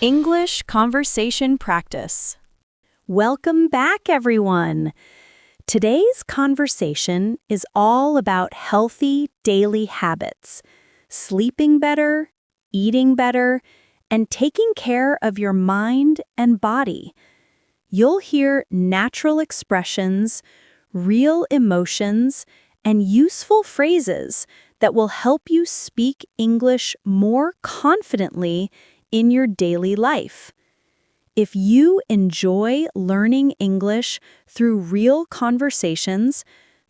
English conversation practice. Welcome back, everyone. Today's conversation is all about healthy daily habits, sleeping better, eating better, and taking care of your mind and body. You'll hear natural expressions, real emotions, and useful phrases that will help you speak English more confidently in your daily life. If you enjoy learning English through real conversations,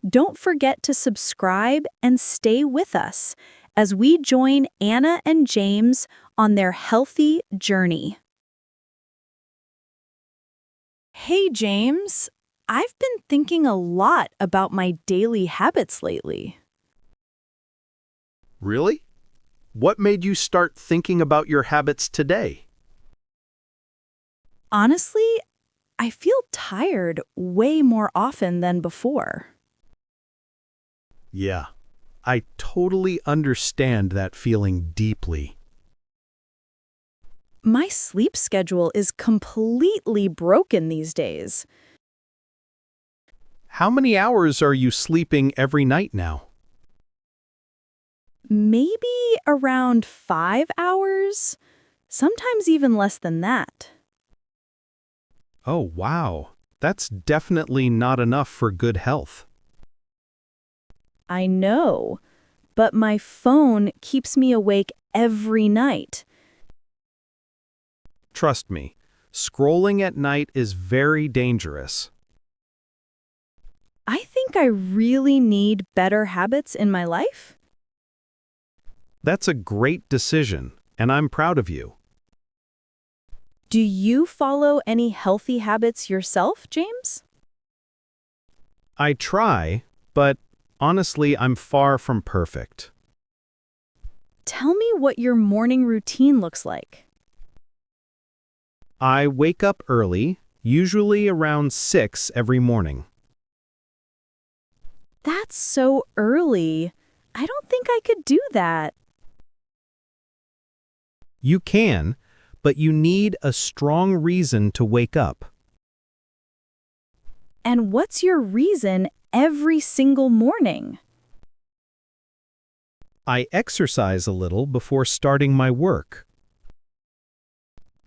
don't forget to subscribe and stay with us as we join Anna and James on their healthy journey. Hey, James. I've been thinking a lot about my daily habits lately. Really? What made you start thinking about your habits today? Honestly, I feel tired way more often than before. Yeah, I totally understand that feeling deeply. My sleep schedule is completely broken these days. How many hours are you sleeping every night now? Maybe around 5 hours, sometimes even less than that. Oh, wow. That's definitely not enough for good health. I know, but my phone keeps me awake every night. Trust me, scrolling at night is very dangerous. I think I really need better habits in my life. That's a great decision, and I'm proud of you. Do you follow any healthy habits yourself, James? I try, but honestly, I'm far from perfect. Tell me what your morning routine looks like. I wake up early, usually around 6 every morning. That's so early. I don't think I could do that. You can, but you need a strong reason to wake up. And what's your reason every single morning? I exercise a little before starting my work.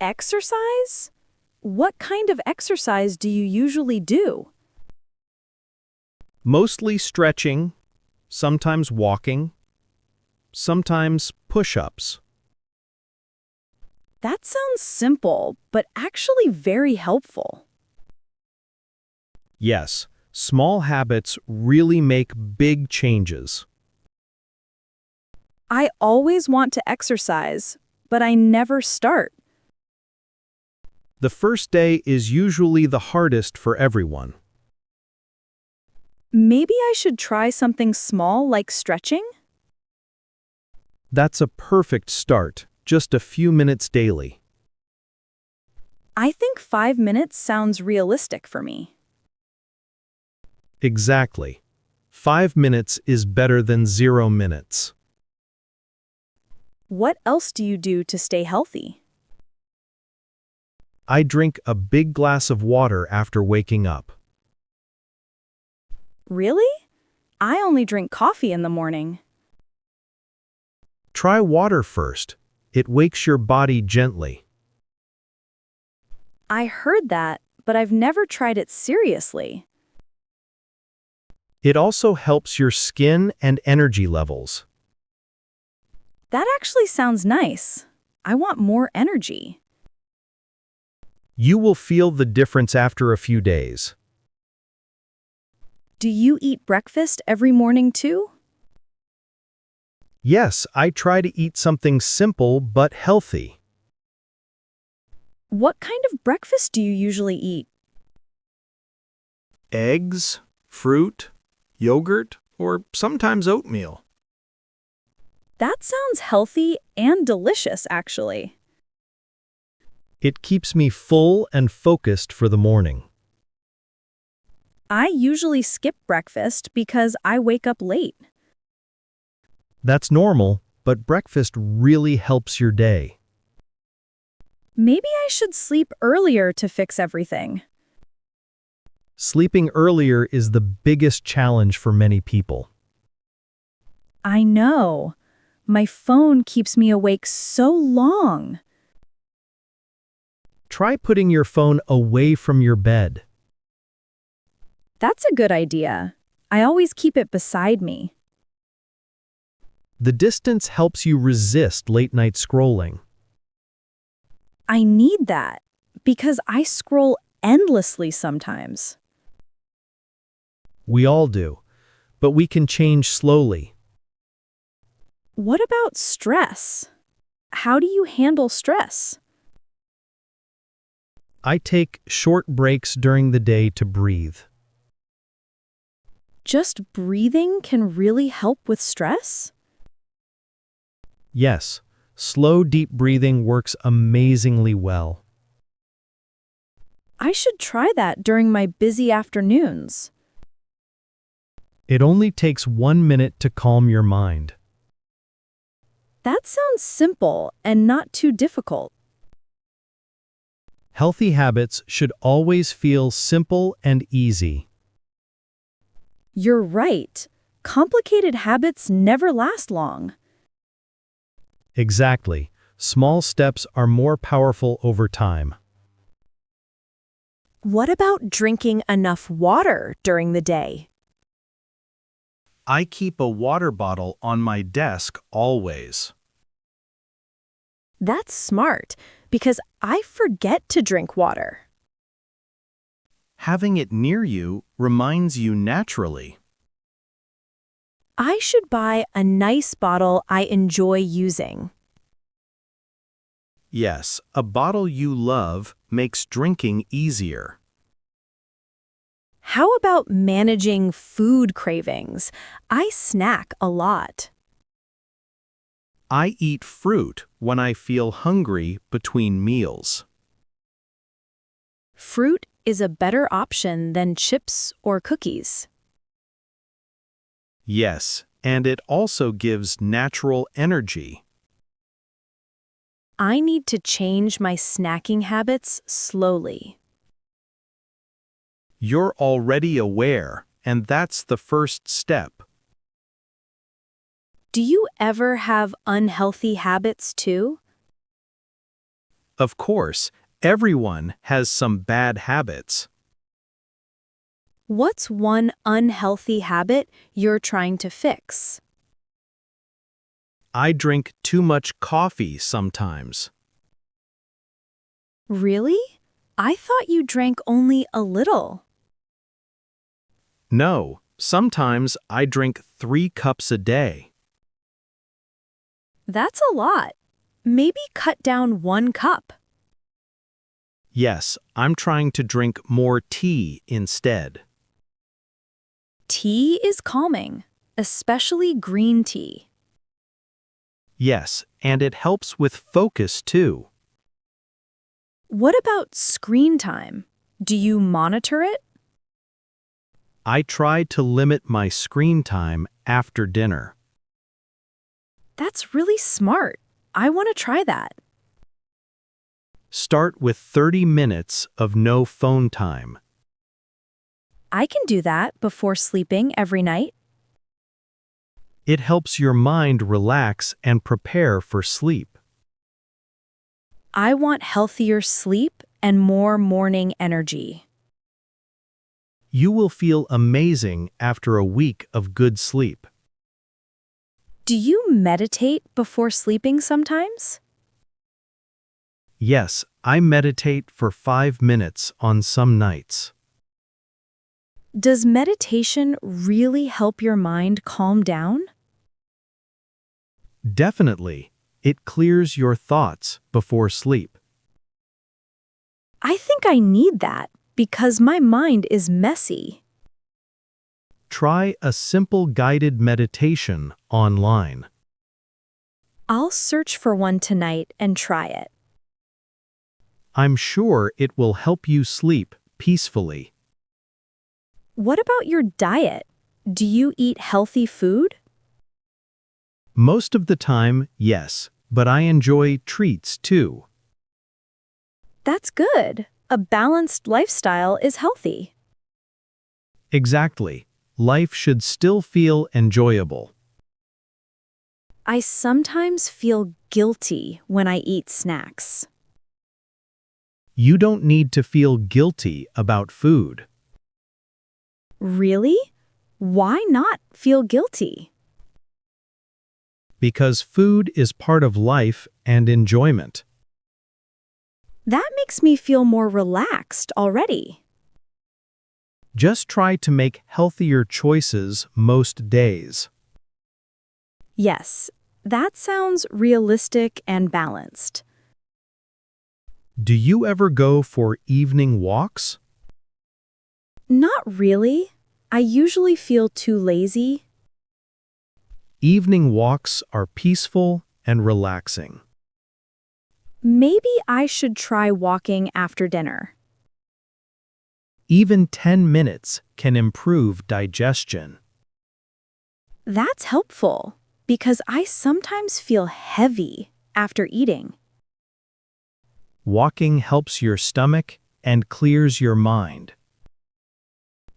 Exercise? What kind of exercise do you usually do? Mostly stretching, sometimes walking, sometimes push-ups. That sounds simple, but actually very helpful. Yes, small habits really make big changes. I always want to exercise, but I never start. The first day is usually the hardest for everyone. Maybe I should try something small like stretching? That's a perfect start, just a few minutes daily. I think 5 minutes sounds realistic for me. Exactly. 5 minutes is better than 0 minutes. What else do you do to stay healthy? I drink a big glass of water after waking up. Really? I only drink coffee in the morning. Try water first. It wakes your body gently. I heard that, but I've never tried it seriously. It also helps your skin and energy levels. That actually sounds nice. I want more energy. You will feel the difference after a few days. Do you eat breakfast every morning too? Yes, I try to eat something simple but healthy. What kind of breakfast do you usually eat? Eggs, fruit, yogurt, or sometimes oatmeal. That sounds healthy and delicious, actually. It keeps me full and focused for the morning. I usually skip breakfast because I wake up late. That's normal, but breakfast really helps your day. Maybe I should sleep earlier to fix everything. Sleeping earlier is the biggest challenge for many people. I know. My phone keeps me awake so long. Try putting your phone away from your bed. That's a good idea. I always keep it beside me. The distance helps you resist late-night scrolling. I need that because I scroll endlessly sometimes. We all do, but we can change slowly. What about stress? How do you handle stress? I take short breaks during the day to breathe. Just breathing can really help with stress? Yes, slow, deep breathing works amazingly well. I should try that during my busy afternoons. It only takes 1 minute to calm your mind. That sounds simple and not too difficult. Healthy habits should always feel simple and easy. You're right. Complicated habits never last long. Exactly. Small steps are more powerful over time. What about drinking enough water during the day? I keep a water bottle on my desk always. That's smart because I forget to drink water. Having it near you reminds you naturally. I should buy a nice bottle I enjoy using. Yes, a bottle you love makes drinking easier. How about managing food cravings? I snack a lot. I eat fruit when I feel hungry between meals. Fruit is a better option than chips or cookies. Yes, and it also gives natural energy. I need to change my snacking habits slowly. You're already aware, and that's the first step. Do you ever have unhealthy habits too? Of course, everyone has some bad habits. What's one unhealthy habit you're trying to fix? I drink too much coffee sometimes. Really? I thought you drank only a little. No, sometimes I drink 3 cups a day. That's a lot. Maybe cut down 1 cup. Yes, I'm trying to drink more tea instead. Tea is calming, especially green tea. Yes, and it helps with focus too. What about screen time? Do you monitor it? I try to limit my screen time after dinner. That's really smart. I want to try that. Start with 30 minutes of no phone time. I can do that before sleeping every night. It helps your mind relax and prepare for sleep. I want healthier sleep and more morning energy. You will feel amazing after a week of good sleep. Do you meditate before sleeping sometimes? Yes, I meditate for 5 minutes on some nights. Does meditation really help your mind calm down? Definitely, it clears your thoughts before sleep. I think I need that because my mind is messy. Try a simple guided meditation online. I'll search for one tonight and try it. I'm sure it will help you sleep peacefully. What about your diet? Do you eat healthy food? Most of the time, yes, but I enjoy treats too. That's good. A balanced lifestyle is healthy. Exactly. Life should still feel enjoyable. I sometimes feel guilty when I eat snacks. You don't need to feel guilty about food. Really? Why not feel guilty? Because food is part of life and enjoyment. That makes me feel more relaxed already. Just try to make healthier choices most days. Yes, that sounds realistic and balanced. Do you ever go for evening walks? Not really. I usually feel too lazy. Evening walks are peaceful and relaxing. Maybe I should try walking after dinner. Even 10 minutes can improve digestion. That's helpful because I sometimes feel heavy after eating. Walking helps your stomach and clears your mind.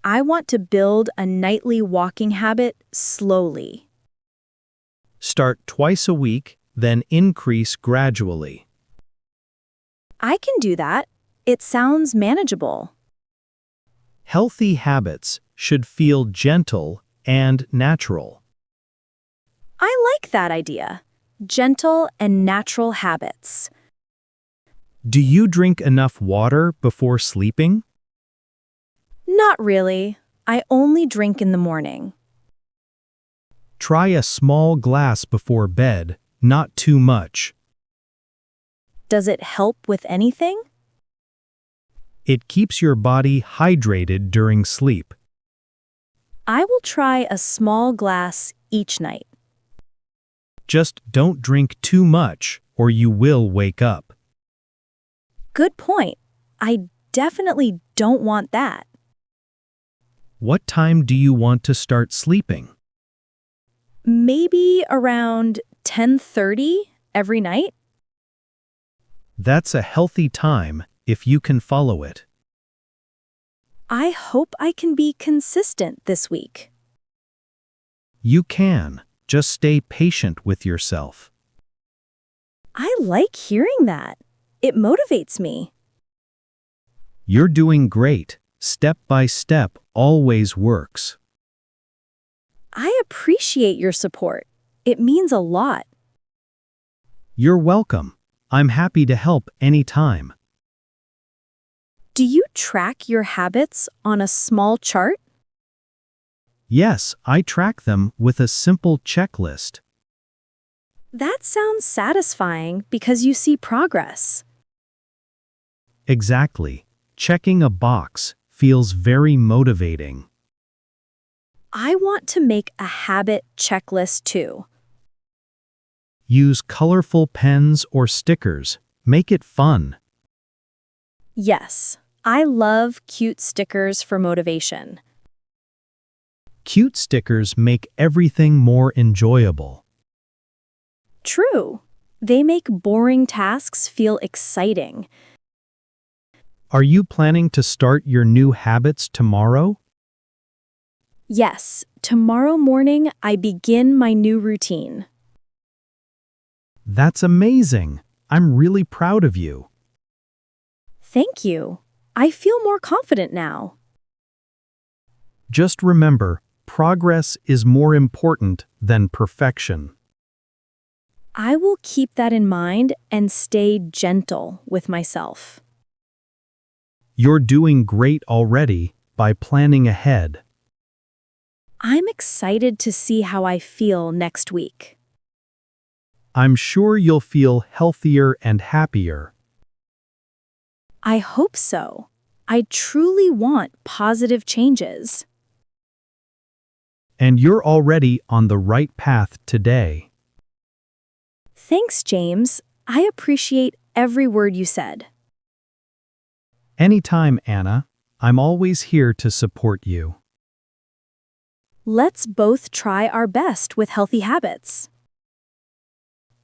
I want to build a nightly walking habit slowly. Start twice a week, then increase gradually. I can do that. It sounds manageable. Healthy habits should feel gentle and natural. I like that idea. Gentle and natural habits. Do you drink enough water before sleeping? Not really. I only drink in the morning. Try a small glass before bed, not too much. Does it help with anything? It keeps your body hydrated during sleep. I will try a small glass each night. Just don't drink too much or you will wake up. Good point. I definitely don't want that. What time do you want to start sleeping? Maybe around 10:30 every night? That's a healthy time if you can follow it. I hope I can be consistent this week. You can. Just stay patient with yourself. I like hearing that. It motivates me. You're doing great. Step by step always works. I appreciate your support. It means a lot. You're welcome. I'm happy to help anytime. Do you track your habits on a small chart? Yes, I track them with a simple checklist. That sounds satisfying because you see progress. Exactly. Checking a box feels very motivating. I want to make a habit checklist too. Use colorful pens or stickers. Make it fun. Yes, I love cute stickers for motivation. Cute stickers make everything more enjoyable. True. They make boring tasks feel exciting. Are you planning to start your new habits tomorrow? Yes, tomorrow morning I begin my new routine. That's amazing. I'm really proud of you. Thank you. I feel more confident now. Just remember, progress is more important than perfection. I will keep that in mind and stay gentle with myself. You're doing great already by planning ahead. I'm excited to see how I feel next week. I'm sure you'll feel healthier and happier. I hope so. I truly want positive changes. And you're already on the right path today. Thanks, James. I appreciate every word you said. Anytime, Anna. I'm always here to support you. Let's both try our best with healthy habits.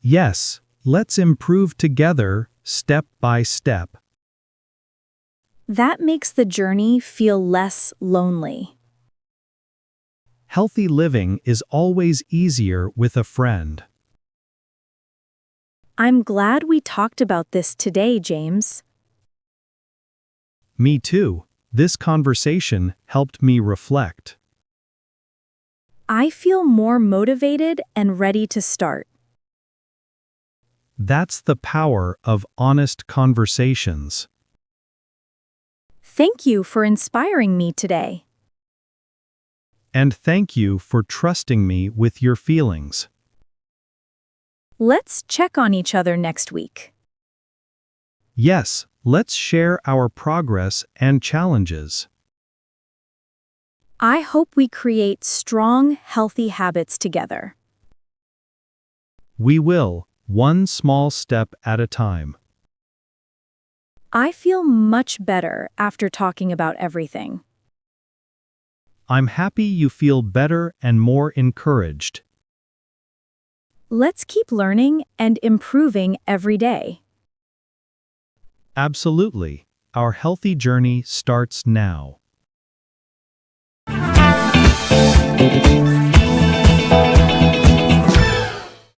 Yes, let's improve together, step by step. That makes the journey feel less lonely. Healthy living is always easier with a friend. I'm glad we talked about this today, James. Me too. This conversation helped me reflect. I feel more motivated and ready to start. That's the power of honest conversations. Thank you for inspiring me today. And thank you for trusting me with your feelings. Let's check on each other next week. Yes, let's share our progress and challenges. I hope we create strong, healthy habits together. We will, one small step at a time. I feel much better after talking about everything. I'm happy you feel better and more encouraged. Let's keep learning and improving every day. Absolutely. Our healthy journey starts now.